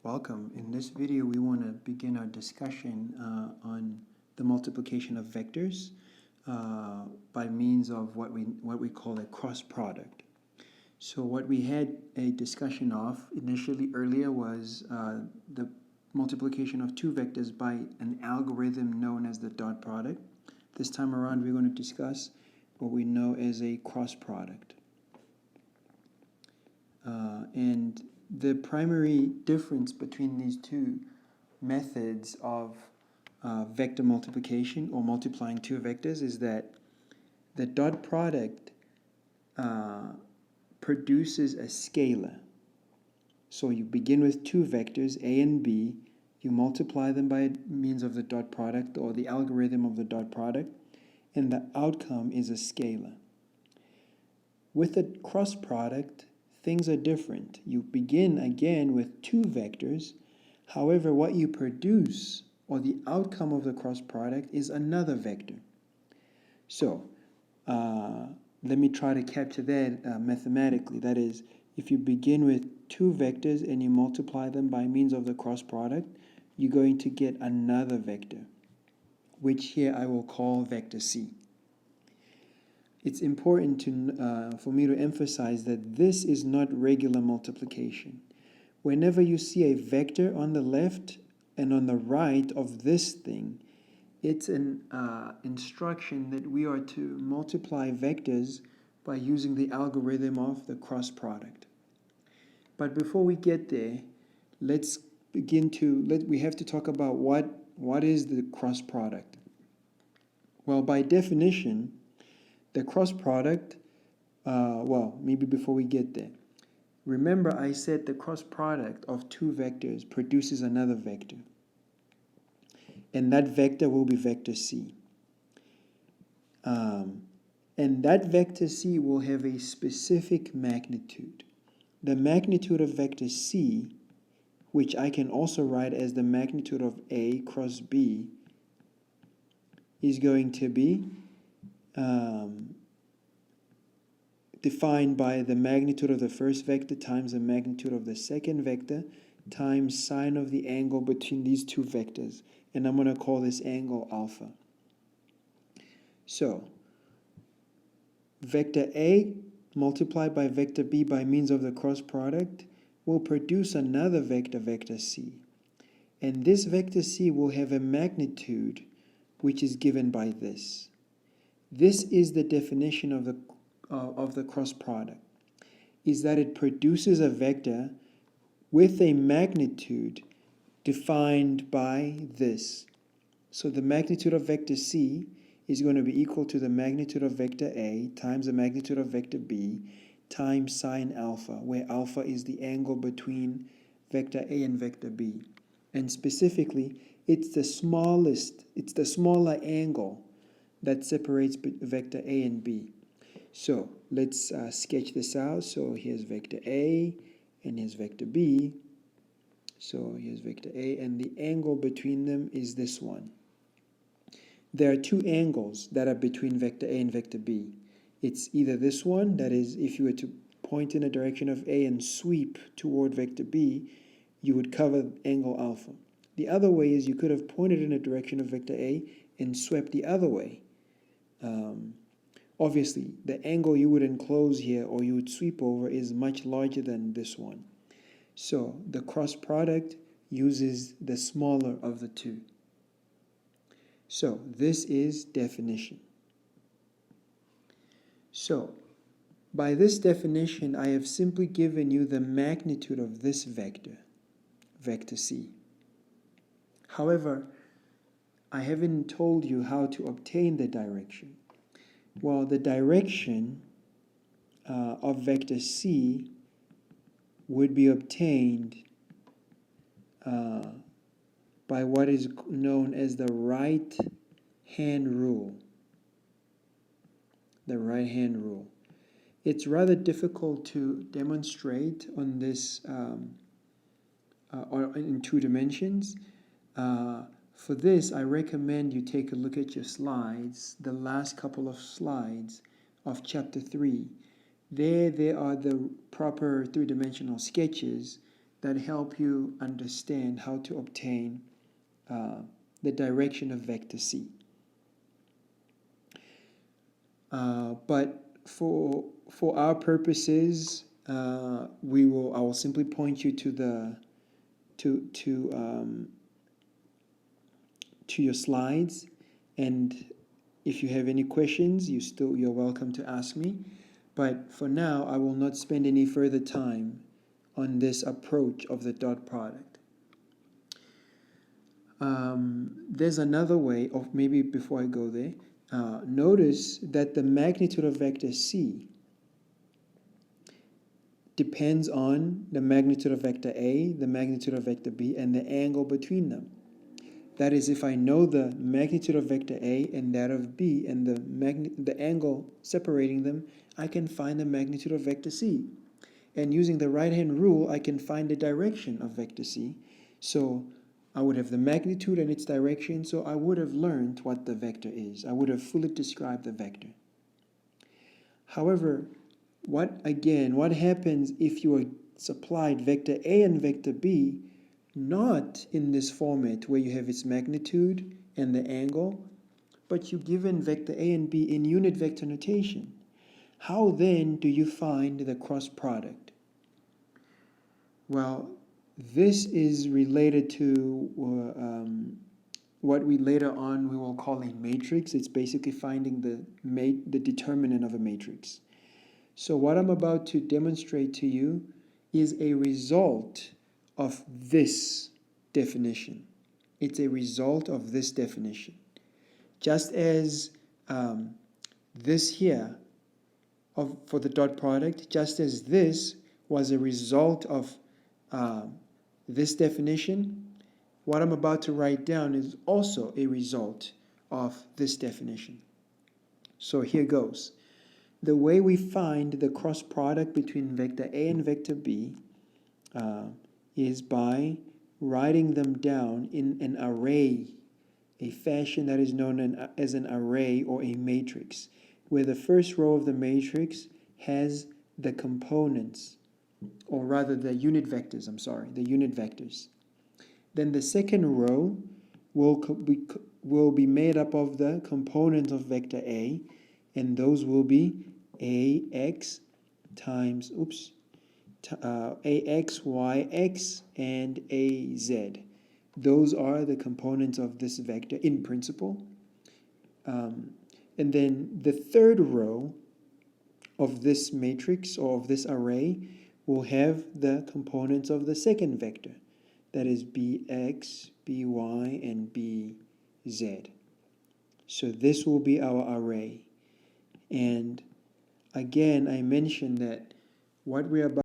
Welcome. In this video, we want to begin our discussion on the multiplication of vectors by means of what we call a cross product. So what we had a discussion of initially earlier was the multiplication of two vectors by an algorithm known as the dot product. This time around, we're going to discuss what we know as a cross product. And the primary difference between these two methods of vector multiplication or multiplying two vectors is that the dot product produces a scalar. So you begin with two vectors, A and B, you multiply them by means of the dot product or the algorithm of the dot product, and the outcome is a scalar. With the cross product, things are different. You begin again with two vectors. However, what you produce, or the outcome of the cross product, is another vector. So, let me try to capture that mathematically. That is, if you begin with two vectors and you multiply them by means of the cross product, you're going to get another vector, which here I will call vector C. It's important for me to emphasize that this is not regular multiplication. Whenever you see a vector on the left and on the right of this thing, it's an instruction that we are to multiply vectors by using the algorithm of the cross product. But before we get there, let's begin we have to talk about what is the cross product. Well, by definition, the cross product, maybe before we get there, remember I said the cross product of two vectors produces another vector. And that vector will be vector C. And that vector C will have a specific magnitude. The magnitude of vector C, which I can also write as the magnitude of A cross B, is going to be defined by the magnitude of the first vector times the magnitude of the second vector times sine of the angle between these two vectors. And I'm going to call this angle alpha. So, vector A multiplied by vector B by means of the cross product will produce another vector, vector C. And this vector C will have a magnitude which is given by this. This is the definition of the cross product, is that it produces a vector with a magnitude defined by this. So the magnitude of vector C is going to be equal to the magnitude of vector A times the magnitude of vector B times sine alpha, where alpha is the angle between vector A and vector B. And specifically, it's the smaller angle that separates vector A and B. So let's sketch this out. So here's vector A and here's vector B. So here's vector A, and the angle between them is this one. There are two angles that are between vector A and vector B. It's either this one, that is, if you were to point in the direction of A and sweep toward vector B, you would cover angle alpha. The other way is you could have pointed in the direction of vector A and swept the other way. Obviously, the angle you would enclose here or you would sweep over is much larger than this one. So the cross product uses the smaller of the two. So this is definition. So by this definition, I have simply given you the magnitude of this vector, vector C. However, I haven't told you how to obtain the direction. Well, the direction of vector C would be obtained by what is known as the right-hand rule. The right-hand rule. It's rather difficult to demonstrate on this or in two dimensions. For this, I recommend you take a look at your slides, the last couple of slides of chapter 3. There are the proper three-dimensional sketches that help you understand how to obtain the direction of vector C. But for our purposes, I will simply point you to your slides, and if you have any questions, you're welcome to ask me. But for now, I will not spend any further time on this approach of the dot product. There's another way of, maybe before I go there, notice that the magnitude of vector C depends on the magnitude of vector A, the magnitude of vector B, and the angle between them. That is, if I know the magnitude of vector A and that of B and the angle separating them, I can find the magnitude of vector C. And using the right-hand rule, I can find the direction of vector C. So I would have the magnitude and its direction, so I would have learned what the vector is. I would have fully described the vector. However, what happens if you are supplied vector A and vector B not in this format where you have its magnitude and the angle, but you're given vector A and B in unit vector notation? How then do you find the cross product? Well, this is related to what we later on we will call a matrix. It's basically finding the determinant of a matrix. So what I'm about to demonstrate to you is a result of this definition. It's a result of this definition. Just as this here for the dot product, just as this was a result of this definition, what I'm about to write down is also a result of this definition. So here goes. The way we find the cross product between vector A and vector B is by writing them down in an array, a fashion that is known as an array or a matrix, where the first row of the matrix has the components, or rather the unit vectors, the unit vectors. Then the second row will be made up of the components of vector A, and those will be AX times, AX, YX, and AZ. Those are the components of this vector in principle. And then the third row of this matrix or of this array will have the components of the second vector, that is BX, BY, and BZ. So this will be our array. And again, I mentioned that what we're about